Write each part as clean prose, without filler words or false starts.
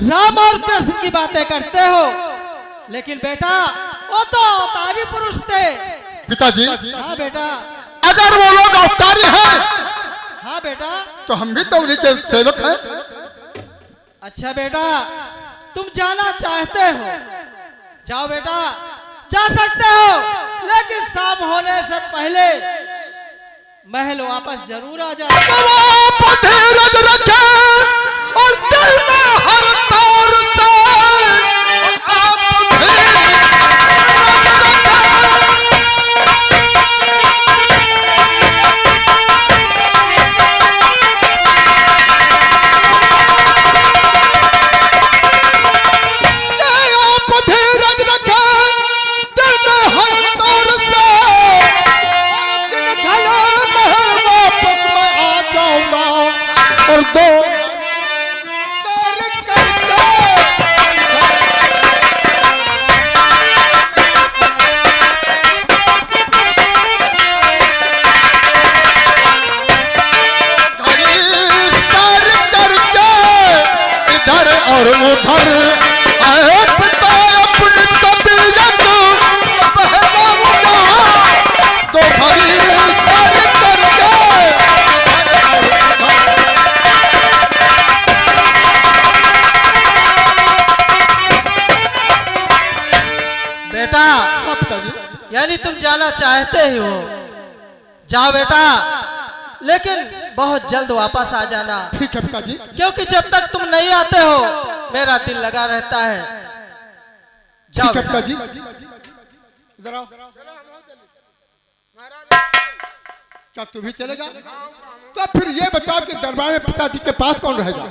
राम और कृष्ण की बातें करते हो, लेकिन बेटा वो तो अवतारी पुरुष थे। पिताजी, हाँ बेटा। अगर वो लोग अवतारी हैं, हाँ बेटा। तो हम भी तो उन्हीं के सेवक हैं। अच्छा बेटा, तुम जाना चाहते हो, जाओ बेटा, जा सकते हो, लेकिन शाम होने से पहले महल वापस जरूर आ जाए। धीरज रखे और दिल में हर तौर से आप धीरज रखे दिल में हर तौर से और दो इधर और उधर आए पिता अपनी तबीयत दो भाई सर करके बेटा, यानी तुम जाना चाहते ही हो, जाओ बेटा, लेकिन बहुत जल्द वापस आ जाना। ठीक है पिताजी। क्योंकि जब तक तुम नहीं आते हो मेरा दिल लगा रहता है। जाओ ठीक है बेटा। पिताजी। क्या तू भी चलेगा? तो फिर ये बताओ कि दरबार में पिताजी के पास कौन रहेगा?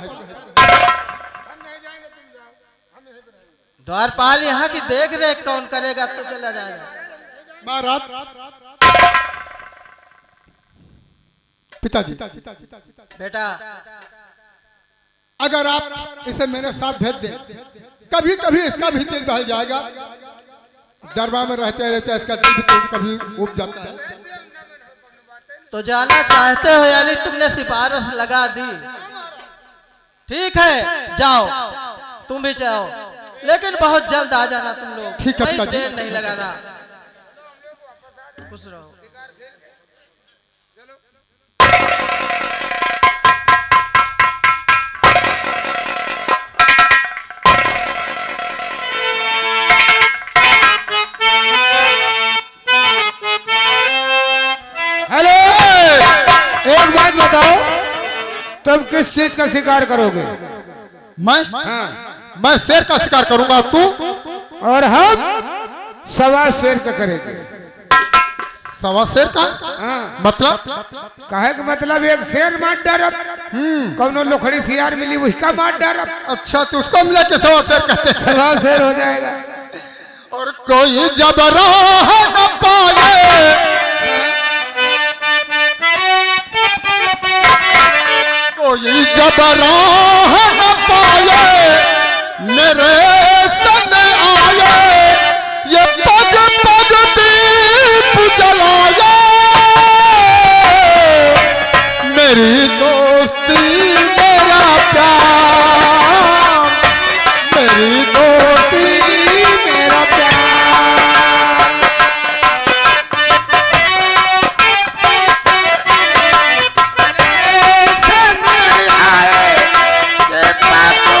द्वारपाल यहाँ की देख रेख कौन करेगा? तो चला जाएगा। महाराज पिताजी, बेटा, अगर आप इसे मेरे साथ भेज दें, कभी कभी इसका भी दिल बहल जाएगा। दरबार में रहते रहते इसका दिल भी तो कभी उब जाता है। तो जाना चाहते हो, यानी तुमने सिफारिश लगा दी। ठीक है, जाओ, तुम भी जाओ, लेकिन बहुत जल्द आ जाना तुम लोग। ठीक है कोई पिताजी। देर नहीं लगाना। खुश रहो। हेलो, एक बात बताओ, तुम किस चीज का शिकार करोगे? मैं मैं शेर का शिकार करूंगा, तू? और हम सवा शेर का करेंगे। सवा शेर का? हाँ। मतलब? कहे का मतलब एक शेर मार डारब, कौनो लोखड़ी सियार मिली वही का मार डारब। अच्छा, तो उसको मिला के सवा शेर कहते हैं। सवा शेर हो जाएगा। और कोई जब राह न पाए, कोई जब राह न पाए मेरे संग आए, ये पग पग दीप जलाए, मेरी दोस्ती मेरा प्यार, मेरी दोस्ती मेरा प्यार। संग आए ये पग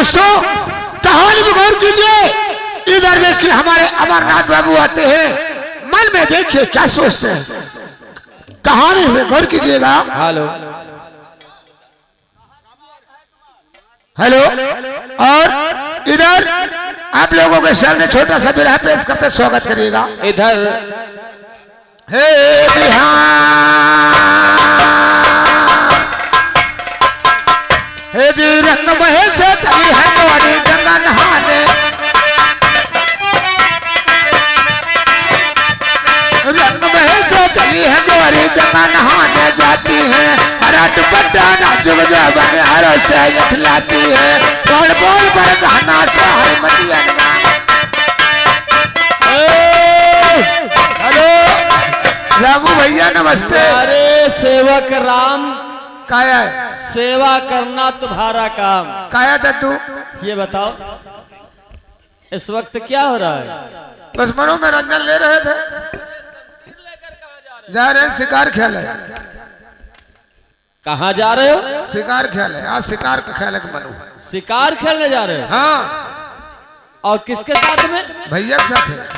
दोस्तों, कहानी में गौर कीजिए। इधर देखिए हमारे अमरनाथ बाबू आते हैं, मन में देखिए क्या सोचते हैं। कहानी में गौर कीजिएगा। Hello hello. और इधर आप लोगों के सामने छोटा सा बिरहा पेश करते स्वागत करिएगा। इधर हे बिहार, हे जी रंग महल से चली है गोरी गंगा नहाने, रंग महल से चली है गोरी गंगा नहाने जाती है, हरा दुपट्टा नाजुक बने हरों से लखलाती है, बोल बोल पर गाना से हर मदियन। हेलो रामू भैया नमस्ते। अरे सेवक राम, काया है? सेवा करना तुम्हारा काम। काया दद्दू? ये बताओ इस वक्त क्या हो रहा है? बस मनो में रंजन ले रहे थे, जा रहे हैं शिकार खेल है। कहाँ जा रहे हो? शिकार खेल है, आज शिकार का खेल है मनु। शिकार खेलने जा रहे हो? हाँ। और किसके साथ में? भैया के साथ है।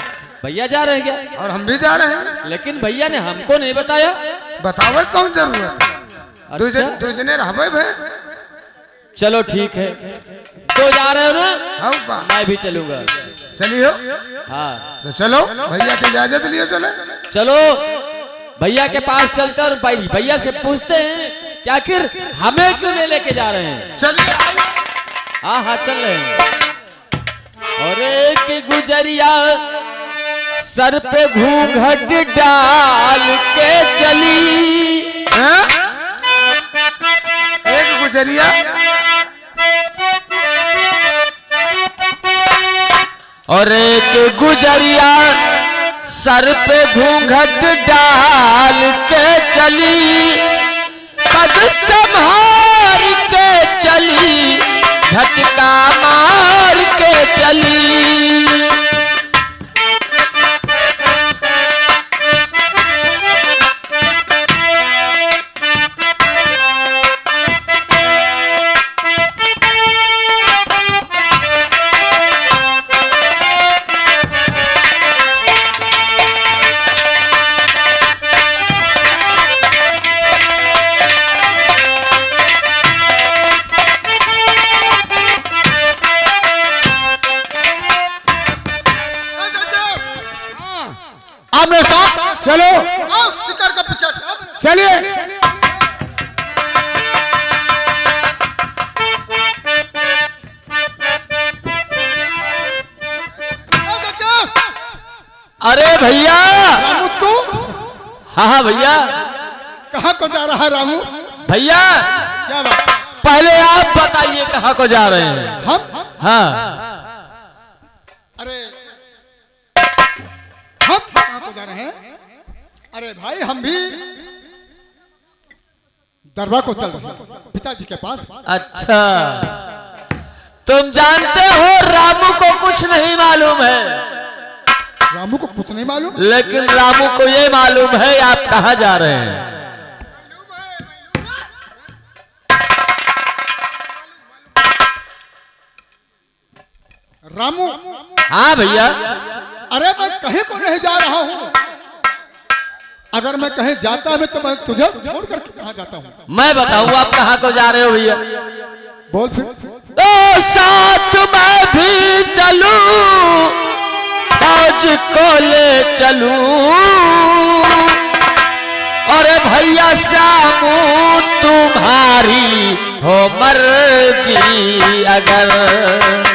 भैया जा रहे हैं क्या? और हम भी जा रहे हैं। लेकिन भैया ने हमको नहीं बताया। बतावे कौन जरूरत है? अच्छा? दूसरे रहबे भे। चलो ठीक है, तो जा रहे हो ना? हाँ का? मैं भी चलूंगा। चलियो। हाँ तो चलो, भैया की इजाजत लियो चले। चलो भैया के पास चलते और भैया से पूछते हैं कि आखिर हमें क्यों नहीं लेके जा रहे हैं। चलिए। हाँ हाँ चल रहे हैं। और एक गुजरिया सर पे घूंघट डाल के चली, हाँ? एक गुजरिया और एक गुजरिया सर पे घूंघट डाल के चली, पग संभाल के चली, झटका मार के चली। चलो शिकार का पीछा। चलिए। अरे भैया। रामू तू हाँ हाँ भैया। कहाँ को जा रहा है रामू? भैया क्या बात? पहले आप बताइए कहाँ को जा रहे हैं? हम? हाँ अरे हम कहाँ को जा रहे हैं? अरे भाई हम भी दरबार को चल रहे हैं, पिताजी के पास। अच्छा, तुम जानते हो रामू को कुछ नहीं मालूम है। रामू को कुछ नहीं मालूम? लेकिन रामू को ये मालूम है आप कहाँ जा रहे हैं। रामू? हाँ भैया। अरे मैं कहीं को नहीं जा रहा हूँ। अगर मैं कहीं जाता मैं तो मैं तुझे छोड़ कर कहाँ जाता हूँ? मैं बताऊँ आप कहाँ को जा रहे हो भैया? बोल फिर। तो साथ मैं भी चलूं, फौज को ले चलूं, और भैया श्यामू तुम्हारी हो मर्जी अगर।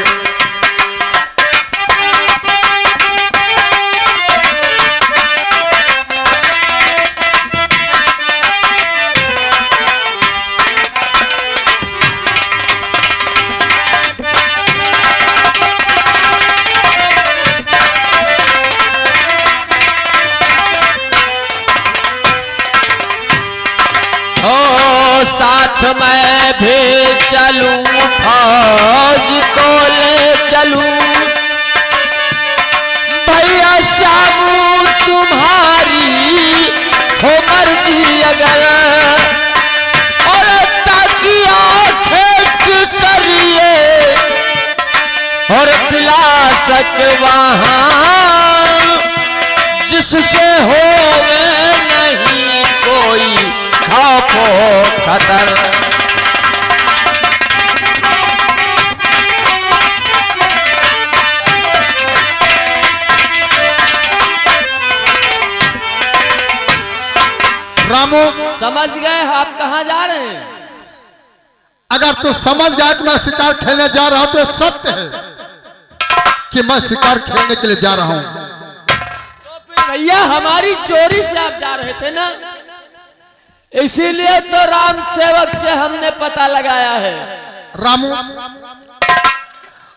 साथ मैं भी चलूं, फौज को ले चलूं, भैया श्यामू तुम्हारी हो मर्जी अगर, और ताकि आंखें करिए और पिला सक वहाँ जिससे होवे नहीं कोई खौफो खतर। रामू, समझ गए आप कहाँ जा रहे हैं? अगर तू समझ गया कि मैं शिकार खेलने जा रहा हूं तो सत्य है कि मैं शिकार खेलने के लिए जा रहा हूं। तो फिर भैया हमारी चोरी से आप जा रहे थे ना, इसीलिए तो राम सेवक से हमने पता लगाया है। रामू,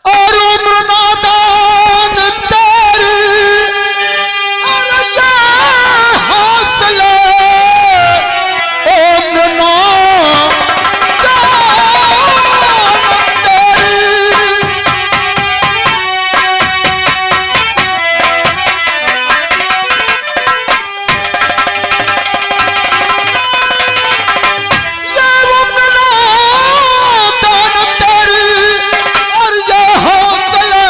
और उम्र नादान तेरी और ये हौसले, उम्र नादान तेरी। ये उम्र नादान तेरी और ये हौसले,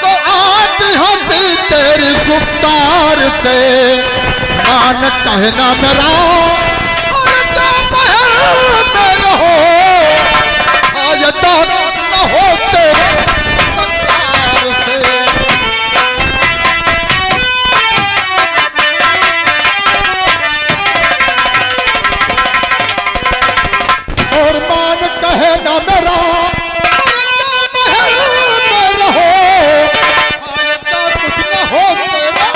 को आती हंसी तेरी गुफ्तार से। मान कहना मेरा और तो महल में रहो, आज तक न हो तेरे गुफ्तार से। और मान कहना मेरा और तो महल में रहो, आज तक कुछ न हो तेरा।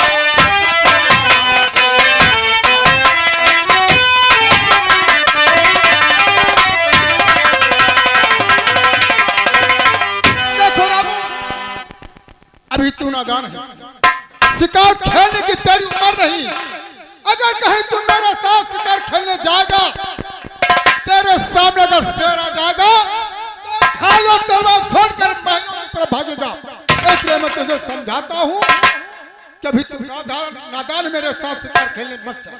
देखो रामू, अभी तू नादान है, शिकार खेलने की तेरी उम्र नहीं। अगर कहीं तू मेरे साथ शिकार खेलने जाएगा, तेरे सामने अगर शेर आ जाएगा तो खा लो तलवार छोड़कर महलों की तरफ भागेगा। इसलिए मैं तुझे समझाता हूँ कि अभी तू नादान मेरे साथ शिकार खेलने मत जा।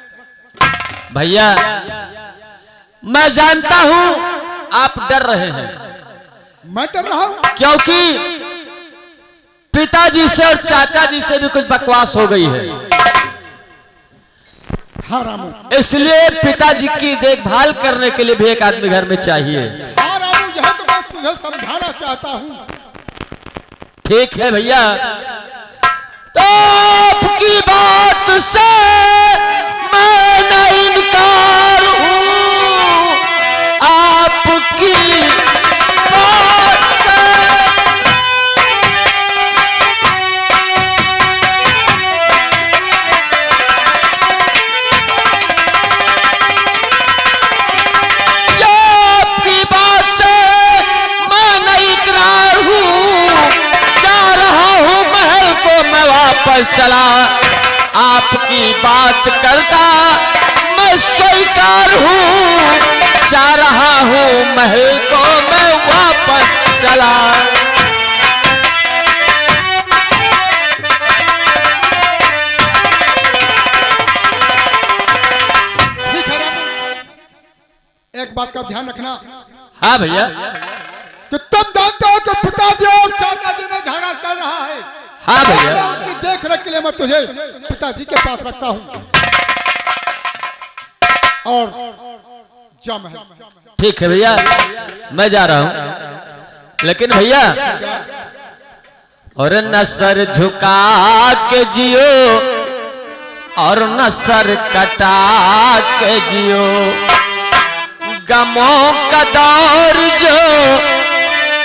भैया मैं जानता हूँ आप डर रहे हैं, मैं डर रहा हूँ क्योंकि पिताजी से और चाचा जी से भी कुछ बकवास हो गई है। हाँ रामू, इसलिए पिताजी की देखभाल करने के लिए भी एक आदमी घर में चाहिए। हाँ रामू, यह तो मैं तुझे समझाना चाहता हूँ। ठीक है भैया, तो आपकी बात से मैं न इनकार हूँ, आपकी बात से आपकी बात से मैं न इकरार हूँ, जा रहा हूँ महल को मैं वापस चला, आपकी बात करता मैं स्वीकार हूँ, जा रहा हूँ महल को मैं वापस चला। ठीक है रामू, एक बात का ध्यान रखना हाँ भैया, कि तुम जानते हो कि पिताजी और चाचा जी में झगड़ा चल रहा है। हाँ भैया, उनकी देख रेख के लिए मैं तुझे पिताजी के पास रखता हूँ। और जा महल। ठीक है भैया, मैं जा रहा हूँ, लेकिन भैया और न सर झुका के जियो और न सर कटा के जियो, गमों का दौर जो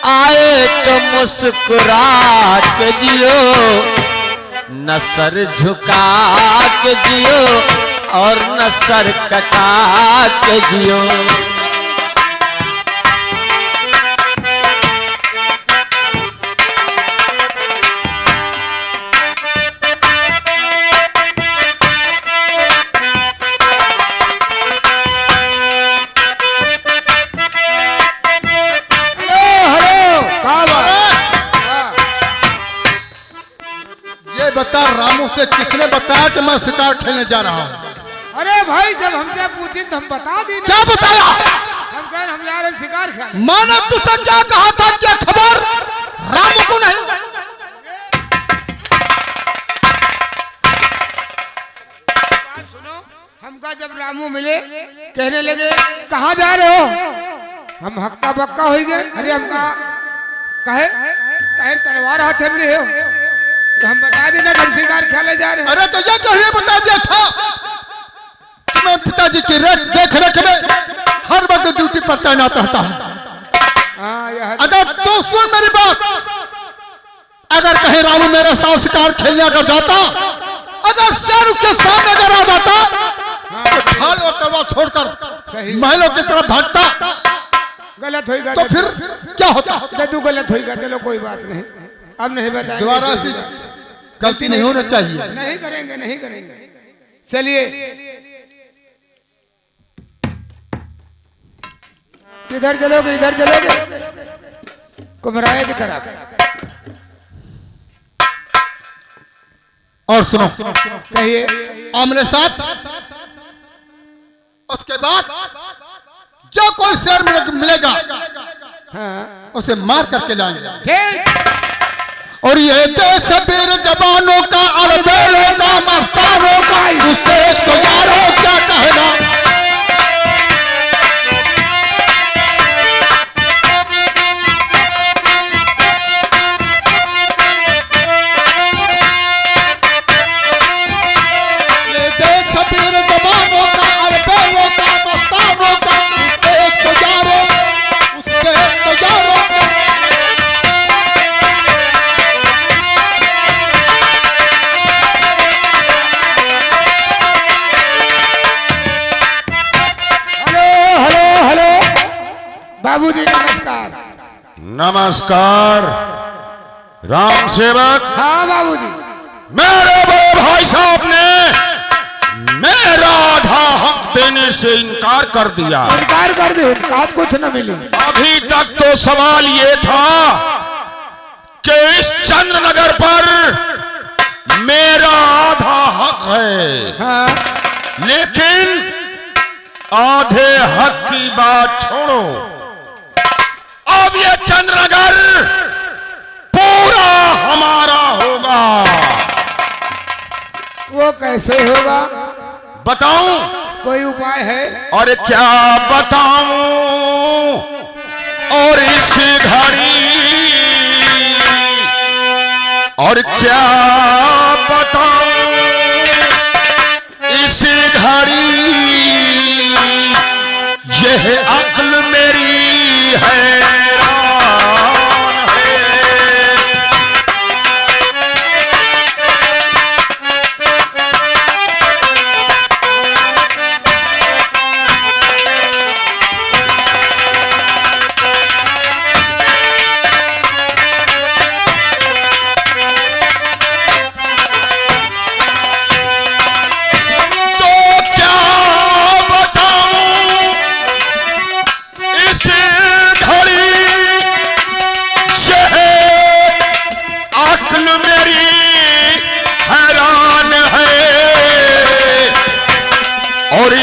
आए तो मुस्कुरा के जियो, न सर झुका के जियो और न सर कटा के जियो। ये बता रामू से किसने बताया कि मैं शिकार खेलने जा रहा हूँ? अरे भाई जब हमसे पूछी तो हम बता दी ना। क्या बताया? हम कहें हम जा रहे हैं शिकार खेलने। मैंने तुझसे क्या कहा था? क्या खबर रामू को नहीं? बात सुनो, हमका जब रामू मिले कहने लगे कहाँ जा रहे हो? हम हक्का बक्का हो गए। अरे हमका कहे कहे तलवार हाथ में ले हो तो हम बता देना कि हम शिकार खेलने जा रहे हैं। अरे तो ये कहीं बता दिया था कि मैं पिताजी की देख रेख में हर वक्त ड्यूटी पर तैनात रहता हूँ। हाँ यह अगर तो सुन मेरी बात, अगर कहीं रामू मेरे साथ शिकार खेलने अगर जाता, अगर शेर के सामने अगर आ जाता तो ढाल और तलवार छोड़कर सही। महलों की तरफ भागता गलत होगा तो फिर क्या होता? जदू गलत होगा। चलो कोई बात नहीं, अब नहीं बताएंगे। दोबारा ऐसी गलती नहीं होना चाहिए। नहीं करेंगे, नहीं करेंगे। चलिए किधर चलोगे? इधर चलोगे कुमराए की तरफ। और सुनो, कहिए। आमने साथ उसके बाद जो कोई शेर मिलेगा हाँ उसे मार करके लाएंगे। ठीक। और ये देश वीर जवानों का, अलबेलों का, मस्तानों का, उस देश को यारों क्या कहना। ये देश वीर जवानों का, अलबेलों का, मस्तानों का, उस देश को यारों, उस देश को यारों। बाबूजी नमस्कार। नमस्कार राम सेवक। हाँ बाबूजी। मेरे बड़े भाई साहब ने मेरा आधा हक देने से इनकार कर दिया। इनकार कर दे, इनकार कुछ न मिली। अभी तक तो सवाल ये था कि इस चंद्रनगर पर मेरा आधा हक है। हाँ लेकिन आधे हक की बात छोड़ो, अब ये चंद्रनगर पूरा हमारा होगा। वो कैसे होगा? बताऊं? कोई उपाय है? और क्या बताऊं? और इस घड़ी और क्या बताऊं? इस घड़ी यह अक्ल मेरी हैरान है।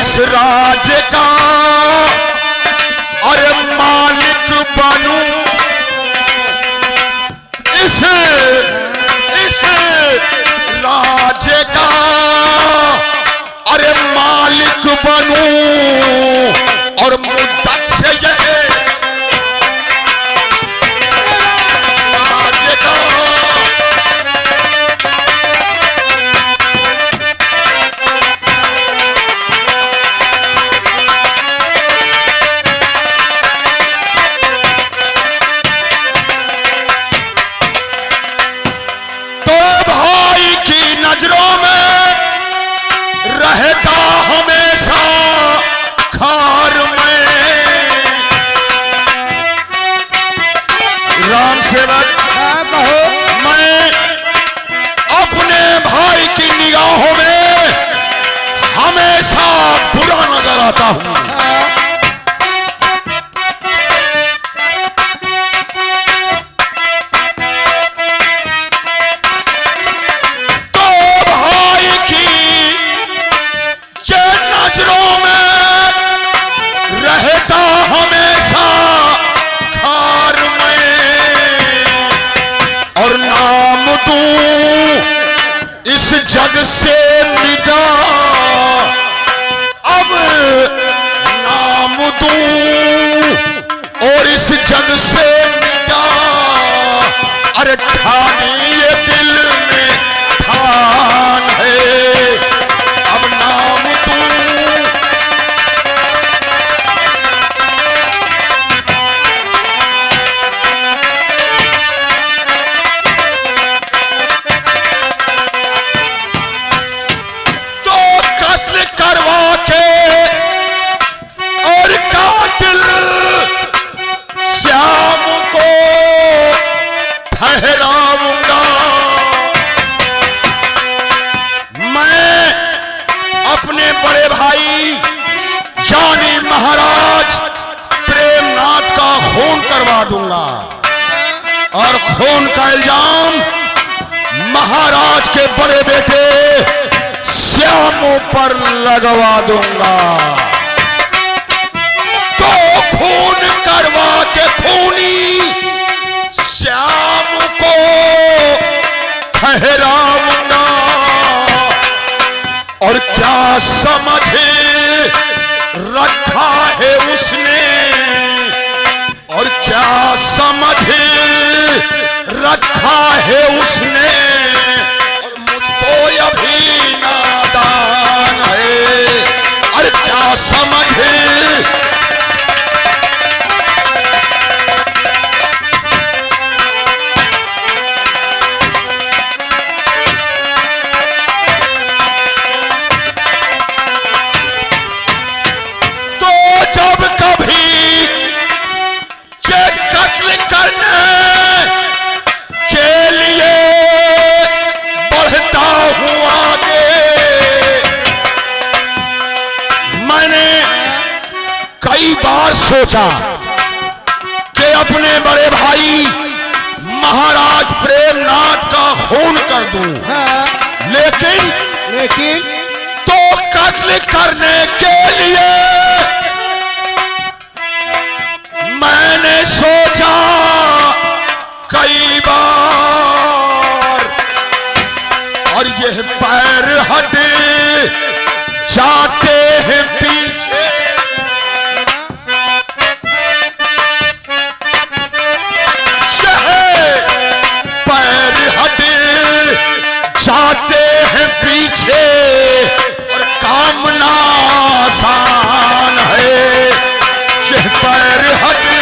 इस राज्य का अरे मालिक बनूं, इस राज्य का अरे मालिक बनूं और मुद्दत से यह राज्य का नजरों में रहता हमेशा खार में। राम सेवक कहो। मैं अपने भाई की निगाहों में हमेशा बुरा नजर आता हूं। जग से मिटा अब नाम दूं और इस जग से मिटा अरे ठाने ये दिल में ठान है अब नाम दूं तो कत्ल करवा के और कातिल श्याम को ठहराऊंगा मैं अपने बड़े भाई यानी महाराज प्रेमनाथ का खून करवा दूंगा और खून का इल्जाम महाराज के बड़े बेटे श्यामों पर लगवा दूंगा तो खून करवा के खूनी श्याम को ठहराऊंगा और क्या समझे रखा है उसने और क्या समझे रखा है उसने और मुझको अभी नादान है अरे क्या समझे तो जब कभी ये कत्ल करने के लिए बढ़ता हूं आगे मैंने कई बार सोचा कि अपने बड़े भाई महाराज प्रेमनाथ का खून कर दूं लेकिन तो कत्ल करने के लिए मैंने सोचा कई बार और यह पैर हटे जाते हैं पीछे यह पैर हटे जाते हैं पीछे और कामना आसान है यह पैर हटे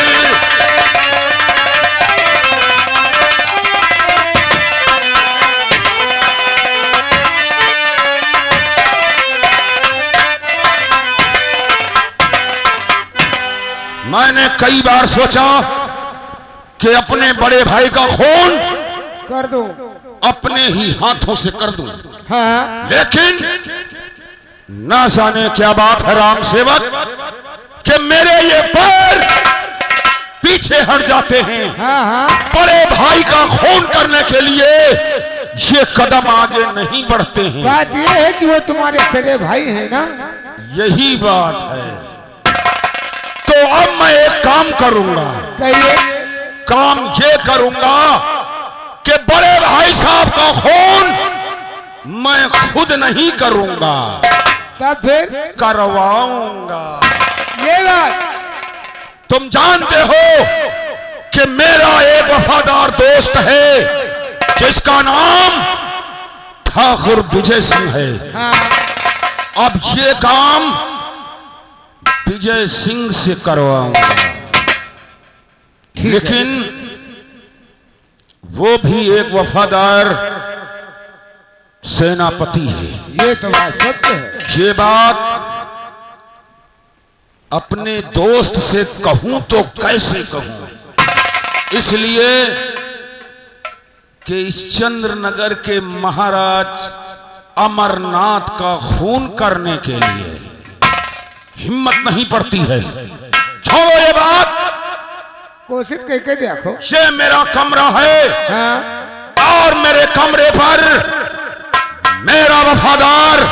मैंने कई बार सोचा कि अपने बड़े भाई का खून कर दो अपने ही हाथों से कर दूं हाँ लेकिन ना जाने क्या बात है राम सेवक कि मेरे ये पैर पीछे हट जाते हैं हाँ हाँ बड़े भाई का खून करने के लिए ये कदम आगे नहीं बढ़ते हैं बात ये है कि वो तुम्हारे सगे भाई है ना यही बात है तो अब मैं एक काम करूंगा कहिए काम ये करूंगा कि बड़े भाई साहब का खून मैं खुद नहीं करूंगा तब फिर करवाऊंगा ये बात तुम जानते हो कि मेरा एक वफादार दोस्त है जिसका नाम ठाकुर विजय सिंह है हाँ अब ये काम विजय सिंह से करवाऊंगा लेकिन वो भी एक वफादार सेनापति है ये तो बात सत्य है ये बात अपने दोस्त से कहूं तो कैसे कहूं इसलिए कि इस चंद्रनगर के महाराज अमरनाथ का खून करने के लिए हिम्मत नहीं पड़ती है छोड़ो ये बात कोशिश करके देखो ये मेरा कमरा है हाँ और मेरे कमरे पर मेरा वफादार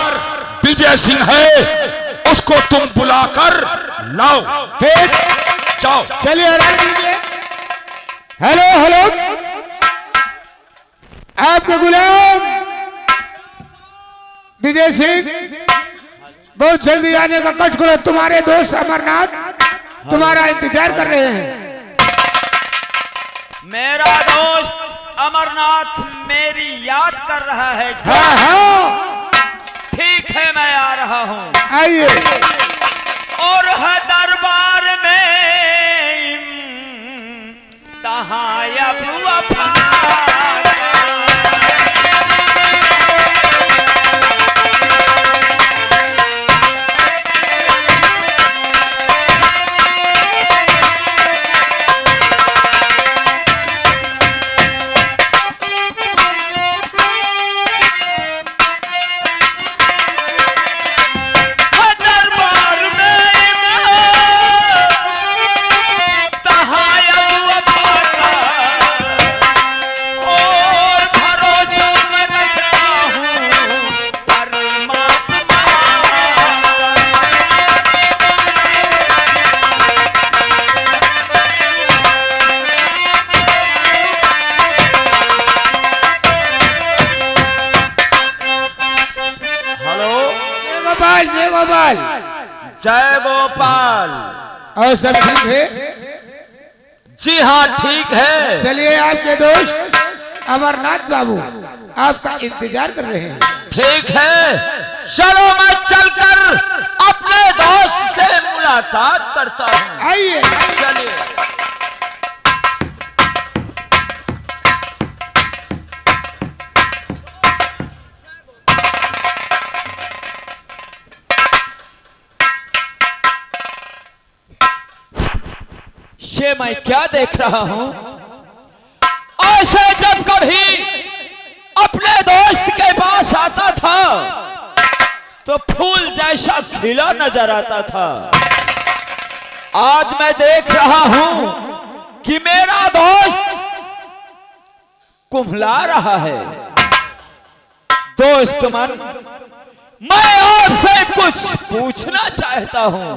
विजय सिंह है उसको तुम बुलाकर लाओ फिर जाओ चलिए आराम कीजिए हेलो हेलो आपके गुलाम विजय सिंह, बहुत जल्दी आने का कष्ट करो। तुम्हारे दोस्त अमरनाथ तुम्हारा इंतजार कर रहे हैं। मेरा दोस्त अमरनाथ मेरी याद कर रहा है। हाँ हाँ, ठीक है, मैं आ रहा हूँ। आइए। और है दरबार में तहाँ अब वफा। जय गोपाल। जय गोपाल। और सब ठीक है? जी हाँ, ठीक है। चलिए, आपके दोस्त अमरनाथ बाबू आपका इंतजार कर रहे हैं। ठीक है, चलो मैं चलकर अपने दोस्त से मुलाकात करता हूँ। आइए। चलिए। ये मैं क्या देख रहा हूं? ऐसे जब कभी अपने दोस्त के पास आता था तो फूल जैसा खिला नजर आता था। आज मैं देख रहा हूं कि मेरा दोस्त कुम्हला रहा है। दोस्त मन, मैं आपसे कुछ पूछना चाहता हूं।